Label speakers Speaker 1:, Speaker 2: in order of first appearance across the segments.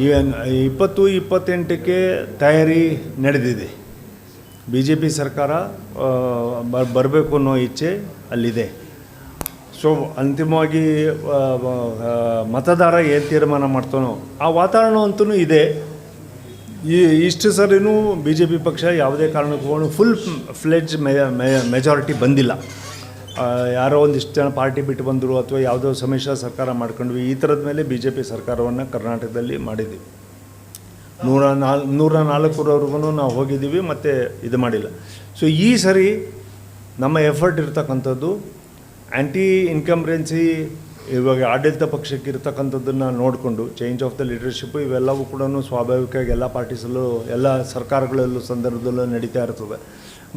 Speaker 1: Even 2028ಕ್ಕೆ ತಯಾರಿ ನಡೆದಿದೆ. BJP ಸರ್ಕಾರ ಬರಬೇಕು ಅನ್ನೋ ಇಚ್ಛೆ ಅಲ್ಲಿದೆ. ಸೊ ಅಂತಿಮವಾಗಿ ಮತದಾರ ಏನು ತೀರ್ಮಾನ ಮಾಡ್ತಾನೋ ಆ ವಾತಾವರಣ ಅಂತೂ ಇದೆ. ಇಷ್ಟು ಸರಿನೂ BJP ಪಕ್ಷ ಯಾವುದೇ ಕಾರಣಕ್ಕೂ ಫುಲ್ ಫ್ಲೆಡ್ಜ್ ಮೆಜಾರಿಟಿ ಬಂದಿಲ್ಲ. ಯಾರೋ ಒಂದಿಷ್ಟು ಜನ ಪಾರ್ಟಿ ಬಿಟ್ಟು ಬಂದರು ಅಥವಾ ಯಾವುದೋ ಸಮ್ಮಿಶ್ರ ಸರ್ಕಾರ ಮಾಡ್ಕೊಂಡ್ವಿ. ಈ ಥರದ ಮೇಲೆ BJP ಸರ್ಕಾರವನ್ನು ಕರ್ನಾಟಕದಲ್ಲಿ ಮಾಡಿದ್ದೀವಿ. 104ವರೆಗೂ ನಾವು ಹೋಗಿದ್ದೀವಿ ಮತ್ತು ಇದು ಮಾಡಿಲ್ಲ. ಸೊ ಈ ಸರಿ ನಮ್ಮ ಎಫರ್ಟ್ ಇರ್ತಕ್ಕಂಥದ್ದು ಆ್ಯಂಟಿ ಇನ್ಕಂಬ್ರೆನ್ಸಿ ಇವಾಗ ಆಡಳಿತ ಪಕ್ಷಕ್ಕೆ ಇರ್ತಕ್ಕಂಥದ್ದನ್ನು ನೋಡಿಕೊಂಡು ಚೇಂಜ್ ಆಫ್ ದ ಲೀಡರ್ಶಿಪ್ ಇವೆಲ್ಲವೂ ಕೂಡ ಸ್ವಾಭಾವಿಕವಾಗಿ ಎಲ್ಲ ಪಾರ್ಟೀಸಲ್ಲೂ ಎಲ್ಲ ಸರ್ಕಾರಗಳಲ್ಲೂ ಸಂದರ್ಭದಲ್ಲೂ ನಡೀತಾ ಇರ್ತದೆ.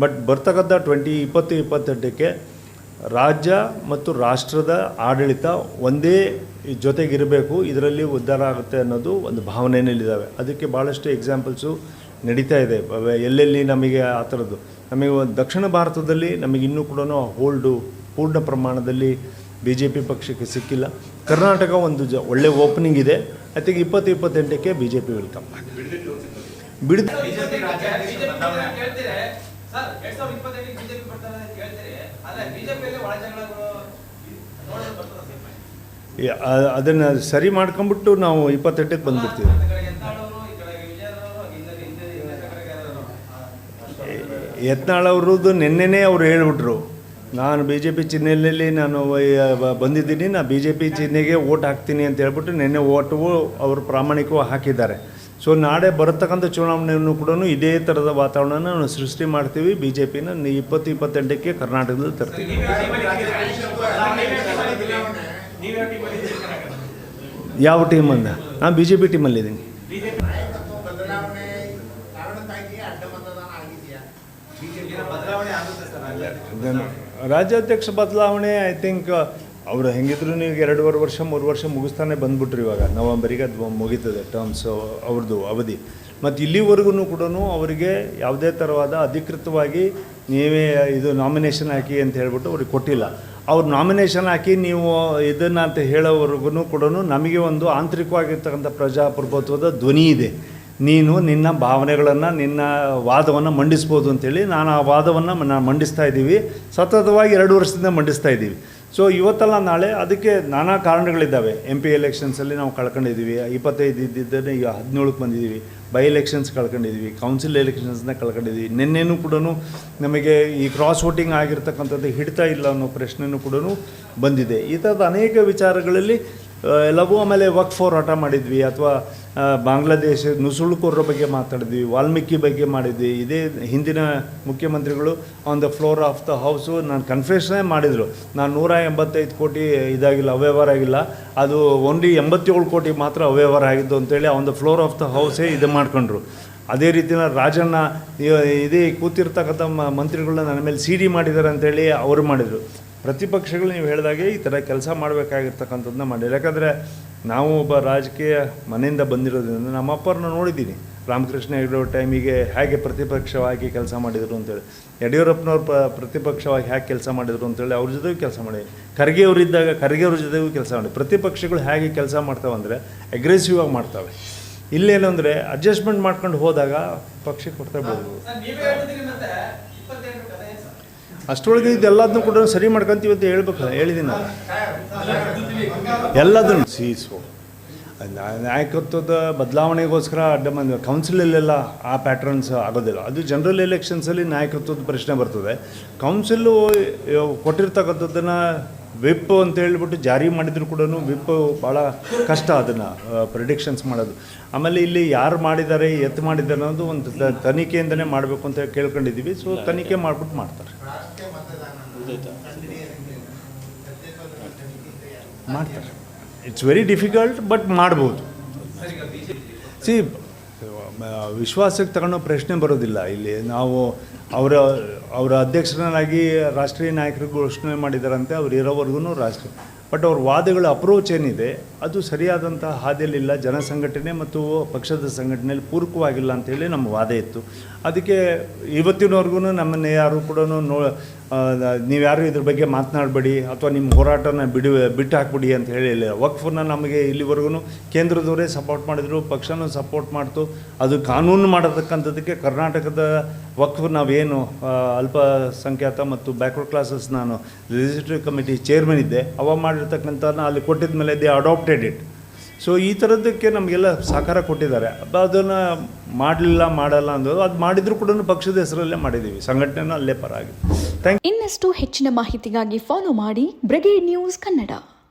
Speaker 1: ಬಟ್ ಬರ್ತಕ್ಕಂಥ 2028ಕ್ಕೆ ರಾಜ್ಯ ಮತ್ತು ರಾಷ್ಟ್ರದ ಆಡಳಿತ ಒಂದೇ ಜೊತೆಗಿರಬೇಕು, ಇದರಲ್ಲಿ ಉದ್ಧಾರ ಆಗುತ್ತೆ ಅನ್ನೋದು ಒಂದು ಭಾವನೆಯಲ್ಲಿದ್ದಾವೆ. ಅದಕ್ಕೆ ಭಾಳಷ್ಟು ಎಕ್ಸಾಂಪಲ್ಸು ನಡೀತಾ ಇದೆ. ಎಲ್ಲೆಲ್ಲಿ ನಮಗೆ ಆ ಥರದ್ದು ನಮಗೆ ದಕ್ಷಿಣ ಭಾರತದಲ್ಲಿ ನಮಗೆ ಇನ್ನೂ ಕೂಡ ಹೋಲ್ಡು ಪೂರ್ಣ ಪ್ರಮಾಣದಲ್ಲಿ BJP ಪಕ್ಷಕ್ಕೆ ಸಿಕ್ಕಿಲ್ಲ. ಕರ್ನಾಟಕ ಒಂದು ಒಳ್ಳೆ ಓಪನಿಂಗ್ ಇದೆ. ಐ ಥಿಂಕ್ 2028ಕ್ಕೆ BJP ವೆಲ್ಕಮ್ ಬಿಡ್ ಅದನ್ನು ಸರಿ ಮಾಡ್ಕೊಂಬಿಟ್ಟು ನಾವು 28ಕ್ಕೆ ಬಂದುಬಿಡ್ತೀವಿ. ಯತ್ನಾಳ್ ಅವ್ರದ್ದು ನಿನ್ನೆನೇ ಅವರು ಹೇಳ್ಬಿಟ್ರು, ನಾನು BJP ಚಿಹ್ನೆಯಲ್ಲಿ ನಾನು ಬಂದಿದ್ದೀನಿ, ನಾನು BJP ಚಿಹ್ನೆಗೆ ಓಟ್ ಹಾಕ್ತೀನಿ ಅಂತ ಹೇಳ್ಬಿಟ್ಟು ನಿನ್ನೆ ಓಟು ಅವರು ಪ್ರಾಮಾಣಿಕವಾಗಿ ಹಾಕಿದ್ದಾರೆ. ಸೊ ನಾಳೆ ಬರತಕ್ಕಂಥ ಚುನಾವಣೆಯನ್ನು ಕೂಡ ಇದೇ ಥರದ ವಾತಾವರಣನ ನಾವು ಸೃಷ್ಟಿ ಮಾಡ್ತೀವಿ. BJPನ 2028ಕ್ಕೆ ಕರ್ನಾಟಕದಲ್ಲಿ ತರ್ತೀವಿ. ಯಾವ ಟೀಮಂದ? ನಾನು BJP ಟೀಮಲ್ಲಿದ್ದೀನಿ. ರಾಜ್ಯಾಧ್ಯಕ್ಷ ಬದಲಾವಣೆ ಐ ಥಿಂಕ್ ಅವರು ಹೆಂಗಿದ್ರು ನೀವು 2.5 ವರ್ಷ 3 ವರ್ಷ ಮುಗಿಸ್ತಾನೆ ಬಂದುಬಿಟ್ರು. ಇವಾಗ ನವಂಬರಿಗೆ ಅದು ಮುಗೀತದೆ ಟರ್ಮ್ಸ್ ಅವ್ರದ್ದು ಅವಧಿ. ಮತ್ತು ಇಲ್ಲಿವರೆಗೂ ಕೂಡ ಅವರಿಗೆ ಯಾವುದೇ ಥರವಾದ ಅಧಿಕೃತವಾಗಿ ನೀವೇ ಇದು ನಾಮಿನೇಷನ್ ಹಾಕಿ ಅಂತ ಹೇಳ್ಬಿಟ್ಟು ಅವ್ರಿಗೆ ಕೊಟ್ಟಿಲ್ಲ. ಅವ್ರು ನಾಮಿನೇಷನ್ ಹಾಕಿ ನೀವು ಇದನ್ನು ಅಂತ ಹೇಳೋವರೆಗೂ ಕೂಡ ನಮಗೆ ಒಂದು ಆಂತರಿಕವಾಗಿರ್ತಕ್ಕಂಥ ಪ್ರಜಾಪ್ರಭುತ್ವದ ಧ್ವನಿ ಇದೆ. ನೀನು ನಿನ್ನ ಭಾವನೆಗಳನ್ನು ನಿನ್ನ ವಾದವನ್ನು ಮಂಡಿಸ್ಬೋದು ಅಂತೇಳಿ ನಾನು ಆ ವಾದವನ್ನು ಮಂಡಿಸ್ತಾ ಇದ್ದೀವಿ. ಸತತವಾಗಿ 2 ವರ್ಷದಿಂದ ಮಂಡಿಸ್ತಾ ಇದ್ದೀವಿ. ಸೊ ಇವತ್ತಲ್ಲ ನಾಳೆ ಅದಕ್ಕೆ ನಾನಾ ಕಾರಣಗಳಿದ್ದಾವೆ. MP ಎಲೆಕ್ಷನ್ಸಲ್ಲಿ ನಾವು ಕಳ್ಕೊಂಡಿದ್ದೀವಿ. 25 ಇದ್ದಿದ್ದನ್ನು ಈಗ 17ಕ್ಕೆ ಬಂದಿದ್ದೀವಿ. ಬೈ ಎಲೆಕ್ಷನ್ಸ್ ಕಳ್ಕೊಂಡಿದ್ದೀವಿ. ಕೌನ್ಸಿಲ್ ಎಲೆಕ್ಷನ್ಸ್ನ ಕಳ್ಕೊಂಡಿದ್ದೀವಿ. ನಿನ್ನೆನೂ ಕೂಡ ನಮಗೆ ಈ ಕ್ರಾಸ್ ವೋಟಿಂಗ್ ಆಗಿರ್ತಕ್ಕಂಥದ್ದು ಹಿಡ್ತಾ ಇಲ್ಲ ಅನ್ನೋ ಪ್ರಶ್ನೆಯೂ ಕೂಡ ಬಂದಿದೆ. ಈ ಥರದ ಅನೇಕ ವಿಚಾರಗಳಲ್ಲಿ ಎಲ್ಲವೂ. ಆಮೇಲೆ ವಕ್ಫ್ ಹೋರಾಟ ಮಾಡಿದ್ವಿ, ಅಥವಾ ಬಾಂಗ್ಲಾದೇಶ ನುಸುಳುಕೋರರ ಬಗ್ಗೆ ಮಾತಾಡಿದ್ವಿ, ವಾಲ್ಮೀಕಿ ಬಗ್ಗೆ ಮಾಡಿದ್ವಿ. ಇದೇ ಹಿಂದಿನ ಮುಖ್ಯಮಂತ್ರಿಗಳು on the floor of the house ನಾನು ಕನ್ಫೆಷನ್ನೇ ಮಾಡಿದರು, ನಾನು 185 ಕೋಟಿ ಇದಾಗಿಲ್ಲ, ಅವ್ಯವಹಾರ ಆಗಿಲ್ಲ, ಅದು ಓನ್ಲಿ 87 ಕೋಟಿ ಮಾತ್ರ ಅವ್ಯವಹಾರ ಆಗಿದ್ದು ಅಂತೇಳಿ on the floor of the ಹೌಸೇ ಇದು ಮಾಡ್ಕೊಂಡ್ರು. ಅದೇ ರೀತಿಯ ರಾಜಣ್ಣ ಇದೇ ಕೂತಿರ್ತಕ್ಕಂಥ ಮಂತ್ರಿಗಳನ್ನ ನನ್ನ ಮೇಲೆ CD ಮಾಡಿದ್ದಾರೆ ಅಂತೇಳಿ ಅವರು ಮಾಡಿದರು. ಪ್ರತಿಪಕ್ಷಗಳು ನೀವು ಹೇಳಿದಾಗೆ ಈ ಥರ ಕೆಲಸ ಮಾಡಬೇಕಾಗಿರ್ತಕ್ಕಂಥದ್ದನ್ನ ಮಾಡಿಲ್ಲ. ಯಾಕಂದರೆ ನಾವು ಒಬ್ಬ ರಾಜಕೀಯ ಮನೆಯಿಂದ ಬಂದಿರೋದ್ರಿಂದ ನಮ್ಮ ಅಪ್ಪರನ್ನ ನೋಡಿದ್ದೀನಿ. ರಾಮಕೃಷ್ಣ ಹೆಗಡೆ ಟೈಮಿಗೆ ಹೇಗೆ ಪ್ರತಿಪಕ್ಷವಾಗಿ ಕೆಲಸ ಮಾಡಿದರು ಅಂತೇಳಿ, ಯಡಿಯೂರಪ್ಪನವ್ರು ಪ್ರತಿಪಕ್ಷವಾಗಿ ಹೇಗೆ ಕೆಲಸ ಮಾಡಿದರು ಅಂತೇಳಿ ಅವ್ರ ಜೊತೆಗೂ ಕೆಲಸ ಮಾಡಿದ್ದೀನಿ. ಖರ್ಗೆ ಅವರಿದ್ದಾಗ ಖರ್ಗೆ ಅವ್ರ ಜೊತೆಗೂ ಕೆಲಸ ಮಾಡಿ. ಪ್ರತಿಪಕ್ಷಗಳು ಹೇಗೆ ಕೆಲಸ ಮಾಡ್ತಾವಂದರೆ ಅಗ್ರೆಸಿವ್ ಆಗಿ ಮಾಡ್ತವೆ. ಇಲ್ಲೇನು ಅಂದರೆ ಅಡ್ಜಸ್ಟ್ಮೆಂಟ್ ಮಾಡ್ಕೊಂಡು ಹೋದಾಗ ಪಕ್ಷಕ್ಕೆ ಕೊಡ್ತಾ ಬರ್ಬೋದು. ಅಷ್ಟರೊಳಗೆ ಇದೆಲ್ಲದನ್ನೂ ಕೂಡ ಸರಿ ಮಾಡ್ಕೊಂತೀವಿ ಅಂತ ಹೇಳಿದ್ದೀನಿ ನಾನು. ಎಲ್ಲದನ್ನು ನಾಯಕತ್ವದ ಬದಲಾವಣೆಗೋಸ್ಕರ ಅಡ್ಡ ಬಂದ ಕೌನ್ಸಿಲಲ್ಲೆಲ್ಲ ಆ ಪ್ಯಾಟ್ರನ್ಸ್ ಆಗೋದಿಲ್ಲ. ಅದು ಜನರಲ್ ಎಲೆಕ್ಷನ್ಸಲ್ಲಿ ನಾಯಕತ್ವದ ಪ್ರಶ್ನೆ ಬರ್ತದೆ. ಕೌನ್ಸಿಲು ಕೊಟ್ಟಿರ್ತಕ್ಕಂಥದ್ದನ್ನು ವಿಪ್ ಅಂತ ಹೇಳ್ಬಿಟ್ಟು ಜಾರಿ ಮಾಡಿದ್ರು ಕೂಡ ವಿಪ್ ಭಾಳ ಕಷ್ಟ ಅದನ್ನು ಪ್ರಿಡಿಕ್ಷನ್ಸ್ ಮಾಡೋದು. ಆಮೇಲೆ ಇಲ್ಲಿ ಯಾರು ಮಾಡಿದ್ದಾರೆ ಎತ್ತು ಮಾಡಿದ್ದಾರೆ ಅನ್ನೋದು ಒಂದು ತನಿಖೆಯಿಂದನೇ ಮಾಡಬೇಕು ಅಂತ ಕೇಳ್ಕೊಂಡಿದ್ದೀವಿ. ಸೊ ತನಿಖೆ ಮಾಡಿಬಿಟ್ಟು ಮಾಡ್ತಾರೆ. ಇಟ್ಸ್ ವೆರಿ ಡಿಫಿಕಲ್ಟ್, ಬಟ್ ಮಾಡ್ಬೋದು. ವಿಶ್ವಾಸಕ್ಕೆ ತಗೊಳ್ಳೋ ಪ್ರಶ್ನೆ ಬರೋದಿಲ್ಲ ಇಲ್ಲಿ. ನಾವು ಅವರ ಅಧ್ಯಕ್ಷರನ್ನಾಗಿ ರಾಷ್ಟ್ರೀಯ ನಾಯಕರು ಘೋಷಣೆ ಮಾಡಿದಾರಂತೆ. ಅವ್ರು ಇರೋವರೆಗೂ ರಾಷ್ಟ್ರೀಯ, ಬಟ್ ಅವ್ರ ವಾದಗಳ ಅಪ್ರೋಚ್ ಏನಿದೆ ಅದು ಸರಿಯಾದಂಥ ಹಾದಿಯಲ್ಲಿಲ್ಲ. ಜನಸಂಘಟನೆ ಮತ್ತು ಪಕ್ಷದ ಸಂಘಟನೆಯಲ್ಲಿ ಪೂರಕವಾಗಿಲ್ಲ ಅಂಥೇಳಿ ನಮ್ಮ ವಾದ ಇತ್ತು. ಅದಕ್ಕೆ ಇವತ್ತಿನವರೆಗೂ ನಮ್ಮನ್ನು ಯಾರು ಕೂಡ ನೀವ್ಯಾರು ಇದ್ರ ಬಗ್ಗೆ ಮಾತನಾಡಬೇಡಿ ಅಥವಾ ನಿಮ್ಮ ಹೋರಾಟನ ಬಿಟ್ಟು ಹಾಕ್ಬಿಡಿ ಅಂತ ಹೇಳಿಲ್ಲ. ವಕ್ಫನ್ನ ನಮಗೆ ಇಲ್ಲಿವರೆಗೂ ಕೇಂದ್ರದವರೇ ಸಪೋರ್ಟ್ ಮಾಡಿದರು, ಪಕ್ಷನೂ ಸಪೋರ್ಟ್ ಮಾಡ್ತು. ಅದು ಕಾನೂನು ಮಾಡತಕ್ಕಂಥದ್ದಕ್ಕೆ ಕರ್ನಾಟಕದ ವಕ್ಫ್ ನಾವೇನು ಅಲ್ಪಸಂಖ್ಯಾತ ಮತ್ತು ಬ್ಯಾಕ್ವರ್ಡ್ ಕ್ಲಾಸಸ್ ನಾನು ಲೆಜಿಸ್ಲೇಟಿವ್ ಕಮಿಟಿ ಚೇರ್ಮನ್ ಇದ್ದೆ, ಅವ ಮಾಡಿರ್ತಕ್ಕಂಥ ಅಲ್ಲಿ ಕೊಟ್ಟಿದ ಮೇಲೆ ದೇ ಅಡಾಪ್ಟೆಡ್ ಇಟ್. ಸೊ ಈ ಥರದ್ದಕ್ಕೆ ನಮಗೆಲ್ಲ ಸಹಕಾರ ಕೊಟ್ಟಿದ್ದಾರೆ. ಅದನ್ನು ಮಾಡಲ್ಲ ಅಂದರು. ಅದು ಮಾಡಿದರೂ ಕೂಡ ಪಕ್ಷದ ಹೆಸರಲ್ಲೇ ಮಾಡಿದ್ದೀವಿ, ಸಂಘಟನೆನೂ ಅಲ್ಲೇ ಪರ ಆಗಿದೆ.
Speaker 2: ಇನ್ನಷ್ಟು ಹೆಚ್ಚಿನ ಮಾಹಿತಿಗಾಗಿ ಫಾಲೋ ಮಾಡಿ ಬ್ರಿಗೇಡ್ ನ್ಯೂಸ್ ಕನ್ನಡ.